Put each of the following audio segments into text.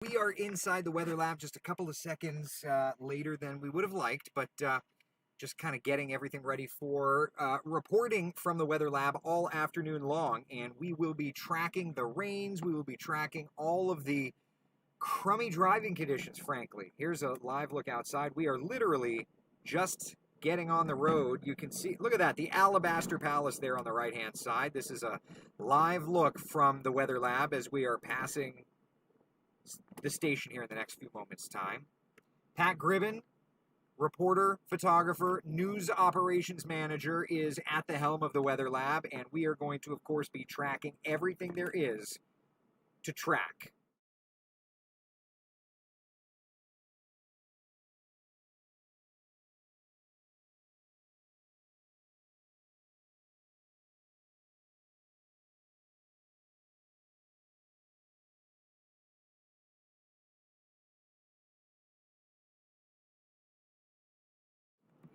We are inside the weather lab just a couple of seconds later than we would have liked, but just kind of getting everything ready for reporting from the weather lab all afternoon long. And we will be tracking the rains. We will be tracking all of the crummy driving conditions, frankly. Here's a live look outside. We are literally just getting on the road. You can see, look at that, the Alabaster Palace there on the right-hand side. This is a live look from the weather lab as we are passing the station here in the next few moments' time. Pat Gribben, reporter, photographer, news operations manager, is at the helm of the weather lab, and we are going to, of course, be tracking everything there is to track.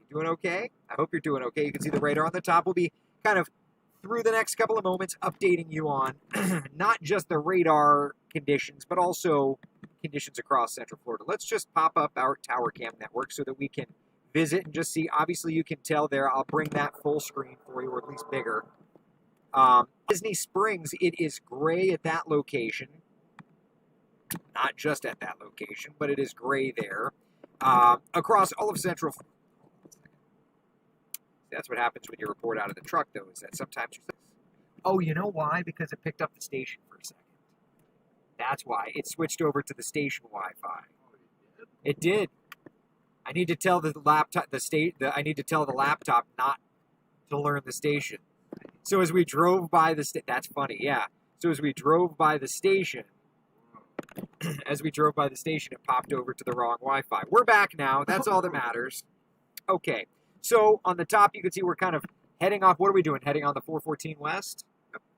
You doing okay? I hope you're doing okay. You can see the radar on the top. We'll be kind of through the next couple of moments updating you on not just the radar conditions, but also conditions across Central Florida. Let's just pop up our Tower Cam network so that we can visit and just see. Obviously, you can tell there. I'll bring that full screen for you, or at least bigger. Disney Springs, it is gray at that location. Not just at that location, but it is gray there. Across all of Central Florida. That's what happens when you report out of the truck, though, is that sometimes you say, oh, you know why? Because it picked up the station for a second. That's why. It switched over to the station Wi-Fi. It did. I need to tell the laptop, I need to tell the laptop not to learn the station. So as we drove by the that's funny, yeah. So as we drove by the station, it popped over to the wrong Wi-Fi. We're back now. That's all that matters. Okay. So on the top, you can see we're kind of heading off. What are we doing? Heading on the 414 West?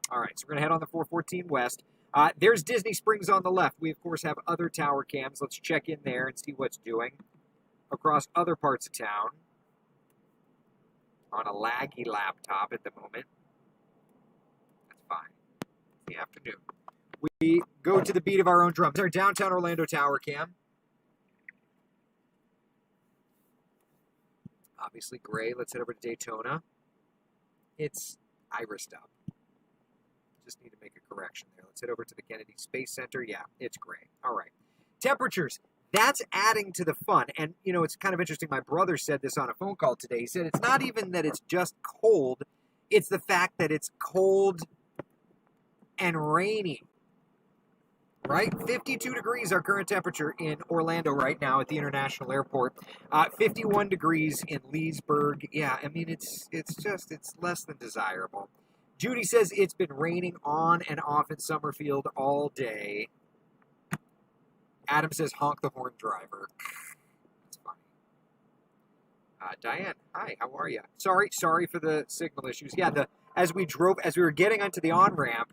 All right, so we're going to head on the 414 West. There's Disney Springs on the left. We, of course, have other tower cams. Let's check in there and see what's doing across other parts of town on a laggy laptop at the moment. That's fine. It's the afternoon. We go to the beat of our own drum. It's our downtown Orlando tower cam. Obviously gray. Let's head over to Daytona. It's irised up. Just need to make a correction there. Let's head over to the Kennedy Space Center. Yeah, it's gray. All right. Temperatures. That's adding to the fun. And, you know, it's kind of interesting. My brother said this on a phone call today. He said it's not even that it's just cold. It's the fact that it's cold and rainy. Right? 52 degrees our current temperature in Orlando right now at the International Airport. 51 degrees in Leesburg. Yeah, I mean, it's less than desirable. Judy says it's been raining on and off in Summerfield all day. Adam says honk the horn driver. That's funny. Diane, hi, how are you? Sorry for the signal issues. Yeah, as we were getting onto the on-ramp,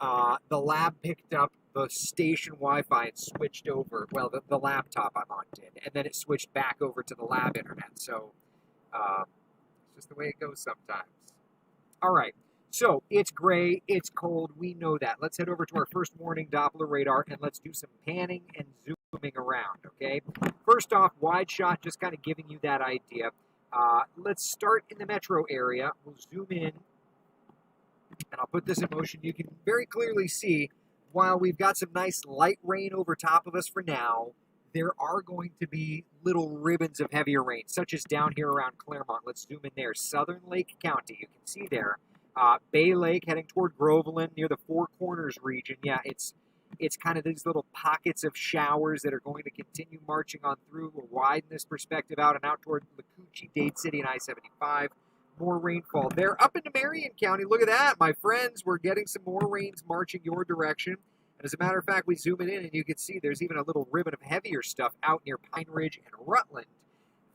the lab picked up the station Wi-Fi and switched over. Well, the laptop I'm on did, and then it switched back over to the lab internet. So it's just the way it goes sometimes. All right, so it's gray, it's cold, we know that. Let's head over to our first warning Doppler radar, and let's do some panning and zooming around, okay? First off, wide shot, just kind of giving you that idea. Let's start in the metro area. We'll zoom in, and I'll put this in motion. You can very clearly see, while we've got some nice light rain over top of us for now, there are going to be little ribbons of heavier rain, such as down here around Claremont. Let's zoom in there. Southern Lake County, you can see there. Bay Lake heading toward Groveland near the Four Corners region. Yeah, it's kind of these little pockets of showers that are going to continue marching on through. We'll widen this perspective out and out toward Lacucci, Dade City, and I-75. More rainfall there. Up into Marion County, look at that, my friends. We're getting some more rains marching your direction. And as a matter of fact, we zoom it in and you can see there's even a little ribbon of heavier stuff out near Pine Ridge and Rutland.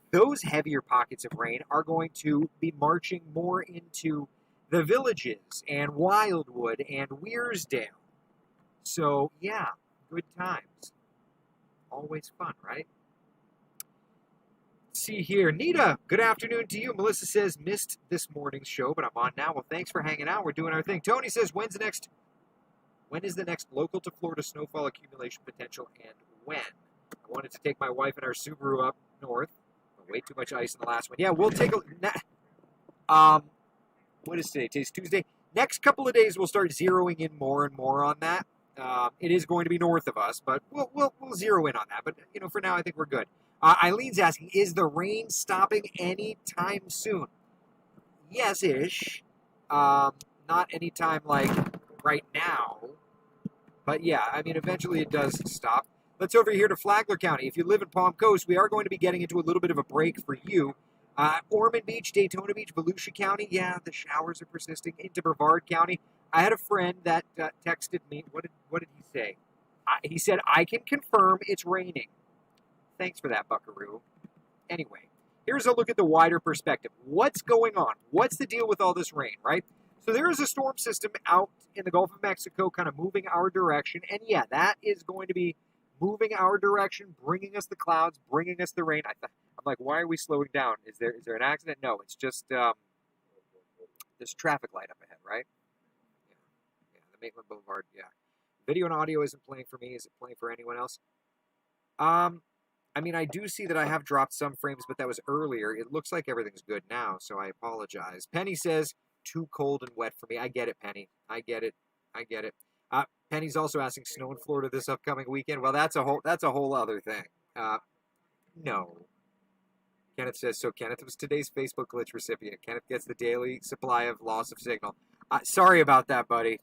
Those heavier pockets of rain are going to be marching more into the Villages and Wildwood and Weirsdale. So, yeah, good times. Always fun, right? See here. Nita, good afternoon to you. Melissa says, missed this morning's show, but I'm on now. Well, thanks for hanging out. We're doing our thing. Tony says, when's the next When is the next local to Florida snowfall accumulation potential and when? I wanted to take my wife and our Subaru up north. Way too much ice in the last one. Yeah, we'll take a... what is today? Today's Tuesday. Next couple of days, we'll start zeroing in more and more on that. It is going to be north of us, but we'll zero in on that. But, for now, I think we're good. Eileen's asking, is the rain stopping anytime soon? Yes-ish. Not anytime like right now. But yeah, I mean, eventually it does stop. Let's over here to Flagler County. If you live in Palm Coast, we are going to be getting into a little bit of a break for you. Ormond Beach, Daytona Beach, Volusia County. Yeah, the showers are persisting. Into Brevard County. I had a friend that texted me. What did he say? He said, I can confirm it's raining. Thanks for that, Buckaroo. Anyway, here's a look at the wider perspective. What's going on? What's the deal with all this rain, right? So there is a storm system out in the Gulf of Mexico kind of moving our direction. And yeah, that is going to be moving our direction, bringing us the clouds, bringing us the rain. I'm like, why are we slowing down? Is there an accident? No, it's just this traffic light up ahead, right? Yeah, the Maitland Boulevard, yeah. Video and audio isn't playing for me. Is it playing for anyone else? I mean, I do see that I have dropped some frames, but that was earlier. It looks like everything's good now, so I apologize. Penny says, too cold and wet for me. I get it, Penny. I get it. Penny's also asking, snow in Florida this upcoming weekend. Well, that's a whole other thing. No. Kenneth says, so Kenneth was today's Facebook glitch recipient. Kenneth gets the daily supply of loss of signal. Sorry about that, buddy.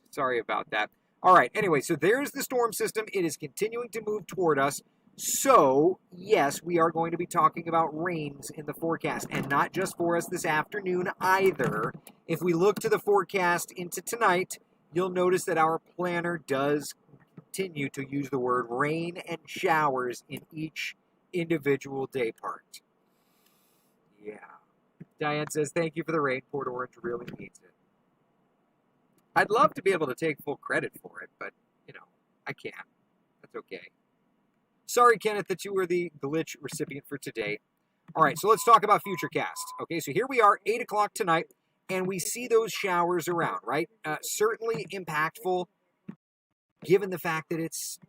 Sorry about that. All right, anyway, so there's the storm system. It is continuing to move toward us. So, yes, we are going to be talking about rains in the forecast, and not just for us this afternoon either. If we look to the forecast into tonight, you'll notice that our planner does continue to use the word rain and showers in each individual day part. Yeah. Diane says, thank you for the rain. Port Orange really needs it. I'd love to be able to take full credit for it, but, I can't. That's okay. Sorry, Kenneth, that you were the glitch recipient for today. All right, so let's talk about Futurecast. Okay, so here we are, 8 o'clock tonight, and we see those showers around, right? Certainly impactful, given the fact that it's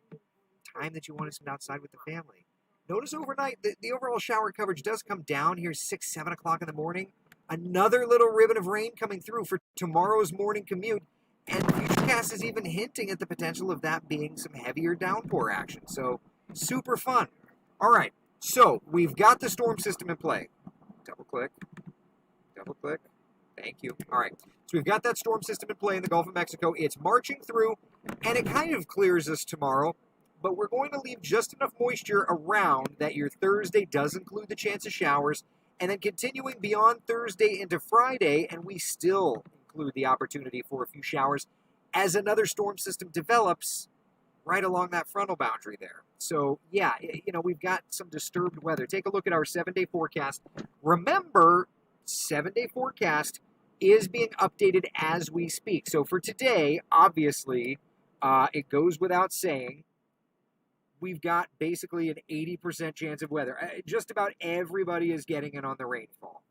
time that you want to spend outside with the family. Notice overnight, the overall shower coverage does come down here 6, 7 o'clock in the morning. Another little ribbon of rain coming through for tomorrow's morning commute, and Futurecast is even hinting at the potential of that being some heavier downpour action. So, super fun. All right, so we've got the storm system in play. Double click. Thank you. All right, so we've got that storm system in play in the Gulf of Mexico. It's marching through, and it kind of clears us tomorrow, but we're going to leave just enough moisture around that your Thursday does include the chance of showers, and then continuing beyond Thursday into Friday, and we still include the opportunity for a few showers as another storm system develops right along that frontal boundary there. So, yeah, we've got some disturbed weather. Take a look at our 7-day forecast. Remember, 7-day forecast is being updated as we speak. So for today, obviously, it goes without saying, we've got basically an 80% chance of weather. Just about everybody is getting in on the rainfall.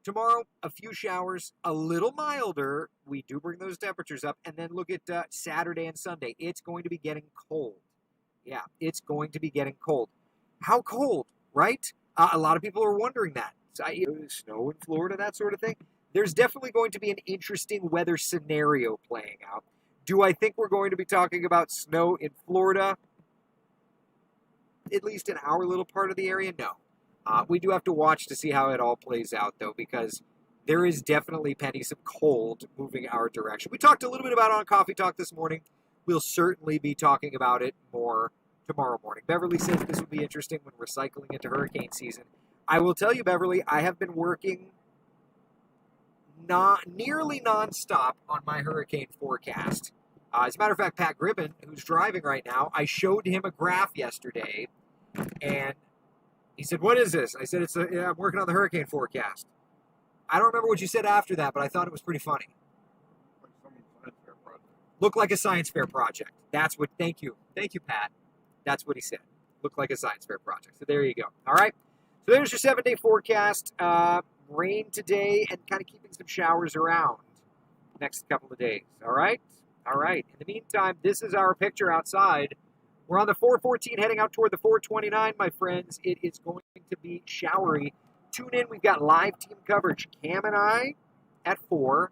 Tomorrow, a few showers, a little milder. We do bring those temperatures up. And then look at Saturday and Sunday. It's going to be getting cold. Yeah, it's going to be getting cold. How cold, right? A lot of people are wondering that. Snow in Florida, that sort of thing. There's definitely going to be an interesting weather scenario playing out. Do I think we're going to be talking about snow in Florida? At least in our little part of the area? No. We do have to watch to see how it all plays out, though, because there is definitely, Penny, some cold moving our direction. We talked a little bit about it on Coffee Talk this morning. We'll certainly be talking about it more tomorrow morning. Beverly says this will be interesting when we're cycling into hurricane season. I will tell you, Beverly, I have been working nearly nonstop on my hurricane forecast. As a matter of fact, Pat Gribben, who's driving right now, I showed him a graph yesterday, and he said, what is this? I said, I'm working on the hurricane forecast. I don't remember what you said after that, but I thought it was pretty funny. Looked like a science fair project. Thank you. Thank you, Pat. That's what he said. Looked like a science fair project. So there you go. All right. So there's your 7-day forecast. Rain today and kind of keeping some showers around. next couple of days. All right? All right. In the meantime, this is our picture outside. We're on the 414 heading out toward the 429, my friends. It is going to be showery. Tune in. We've got live team coverage. Cam and I at 4.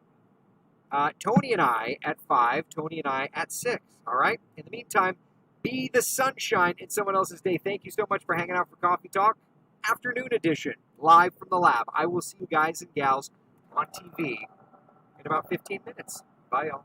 Tony and I at 5. Tony and I at 6. All right? In the meantime, be the sunshine in someone else's day. Thank you so much for hanging out for Coffee Talk. Afternoon edition, live from the lab. I will see you guys and gals on TV in about 15 minutes. Bye, y'all.